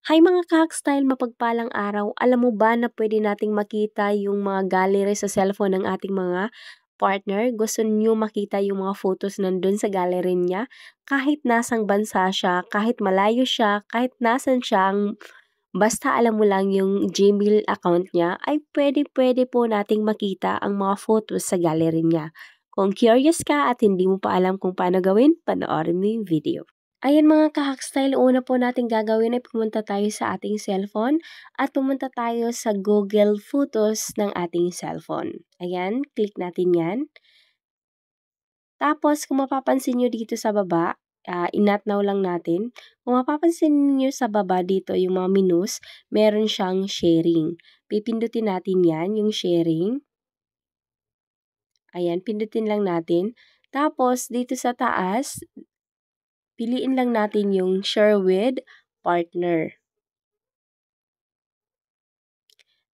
Hi mga ka-Hackstyle, mapagpalang araw. Alam mo ba na pwede nating makita yung mga gallery sa cellphone ng ating mga partner? Gusto niyo makita yung mga photos nandun sa gallery niya? Kahit nasang bansa siya, kahit malayo siya, kahit nasan siya, basta alam mo lang yung Gmail account niya, ay pwede po nating makita ang mga photos sa gallery niya. Kung curious ka at hindi mo pa alam kung paano gawin, panoorin mo yung video. Ayan mga ka-Hackstyle, una po natin gagawin ay pumunta tayo sa ating cellphone at pumunta tayo sa Google Photos ng ating cellphone. Ayan, click natin yan. Tapos kung mapapansin nyo dito sa baba, inat now lang natin. Kung mapapansin nyo sa baba dito yung mga menus, meron siyang sharing. Pipindutin natin yan, yung sharing. Ayan, pindutin lang natin. Tapos dito sa taas, piliin lang natin yung share with partner.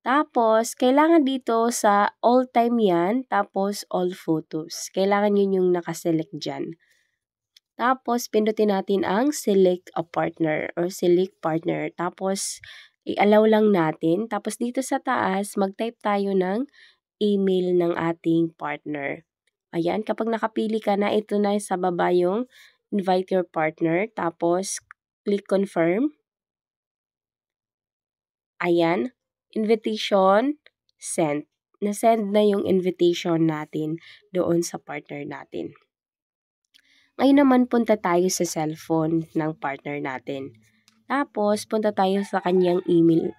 Tapos, kailangan dito sa all time yan, tapos all photos. Kailangan yun yung nakaselect dyan. Tapos, pindutin natin ang select a partner or select partner. Tapos, i-allow lang natin. Tapos, dito sa taas, mag-type tayo ng email ng ating partner. Ayan, kapag nakapili ka na, ito na sa baba yung invite your partner. Tapos, click confirm. Ayan, invitation sent. Na-send na yung invitation natin doon sa partner natin. Ngayon naman, punta tayo sa cellphone ng partner natin. Tapos, punta tayo sa kanyang email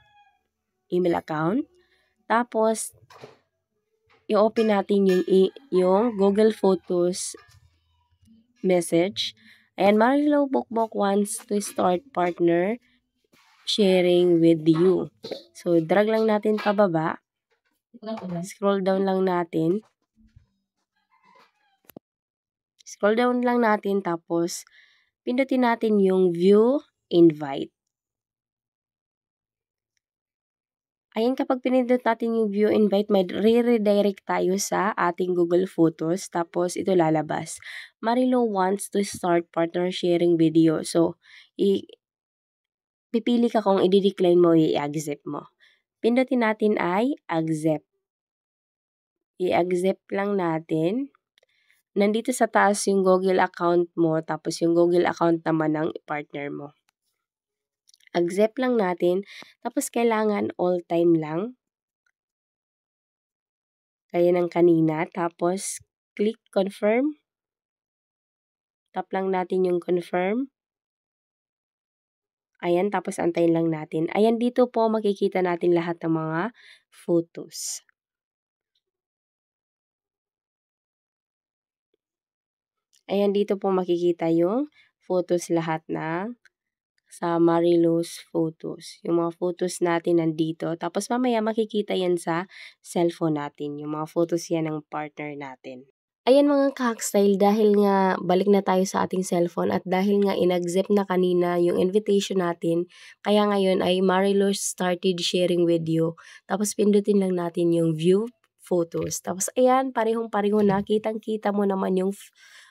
account. Tapos, i-open natin yung Google Photos message. Ayan, Marilu Bokbok wants to start partner sharing with you. So, drag lang natin pababa. Scroll down lang natin. Scroll down lang natin tapos pindutin natin yung view invite. Ayan, kapag pinindot natin yung view invite, may re-redirect tayo sa ating Google Photos. Tapos, ito lalabas. Marilu wants to start partner sharing video. So, pipili ka kung i-decline mo o i-accept mo. Pindutin natin ay accept. I-accept lang natin. Nandito sa taas yung Google account mo, tapos yung Google account naman ng partner mo. Accept lang natin, tapos kailangan all time lang. Kaya ng kanina, tapos click confirm. Tap lang natin yung confirm. Ayan, tapos antayin lang natin. Ayan, dito po makikita natin lahat ng mga photos. Ayan, dito po makikita yung photos lahat ng sa Marilu's Photos. Yung mga photos natin nandito. Tapos mamaya makikita yan sa cellphone natin. Yung mga photos yan ng partner natin. Ayan mga ka-Hackstyle, dahil nga balik na tayo sa ating cellphone at dahil nga in-accept na kanina yung invitation natin, kaya ngayon ay Marilu started sharing with you. Tapos pindutin lang natin yung view photos. Tapos ayan, parehong-pareho na. Kitang-kita mo naman yung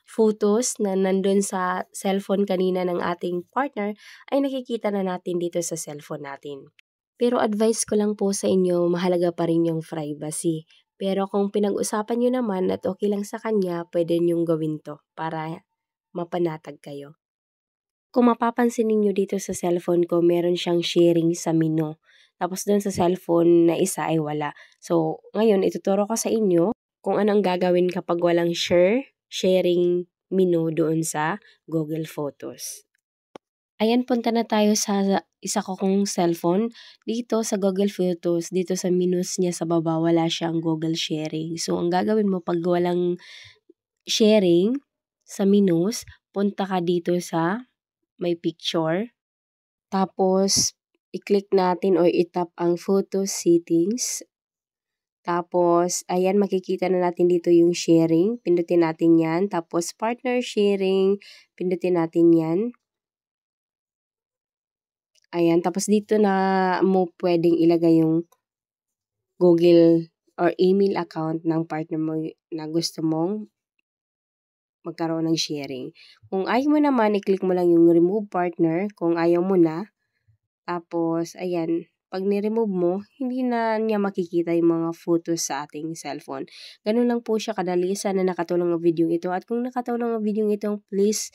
photos na nandun sa cellphone kanina ng ating partner ay nakikita na natin dito sa cellphone natin. Pero advice ko lang po sa inyo, mahalaga pa rin yung privacy. Pero kung pinag-usapan nyo naman at okay lang sa kanya, pwede nyong gawin to para mapanatag kayo. Kung mapapansin niyo dito sa cellphone ko, meron siyang sharing sa menu. Tapos doon sa cellphone na isa ay wala. So, ngayon ituturo ko sa inyo kung anong gagawin kapag walang sharing menu doon sa Google Photos. Ayan, punta na tayo sa isa ko kong cellphone. Dito sa Google Photos, dito sa menus niya sa baba, wala siyang Google Sharing. So, ang gagawin mo pag walang sharing sa menus, punta ka dito sa may picture. Tapos, i-click natin or i-tap ang photo settings. Tapos, ayan, makikita na natin dito yung sharing. Pindutin natin yan. Tapos, partner sharing. Pindutin natin yan. Ayan, tapos dito na mo pwedeng ilagay yung Google or email account ng partner mo na gusto mong magkaroon ng sharing. Kung ayaw mo naman, i-click mo lang yung remove partner. Kung ayaw mo na, Tapos ayan, 'pag ni-remove mo, hindi na niya makikita yung mga photos sa ating cellphone. Gano'n lang po siya kadali. Sana nakatulong ang videong ito at kung nakatulong ang videong ito, please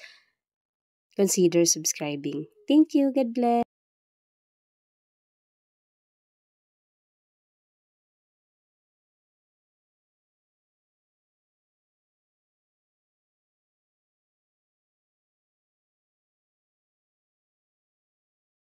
consider subscribing. Thank you. God bless.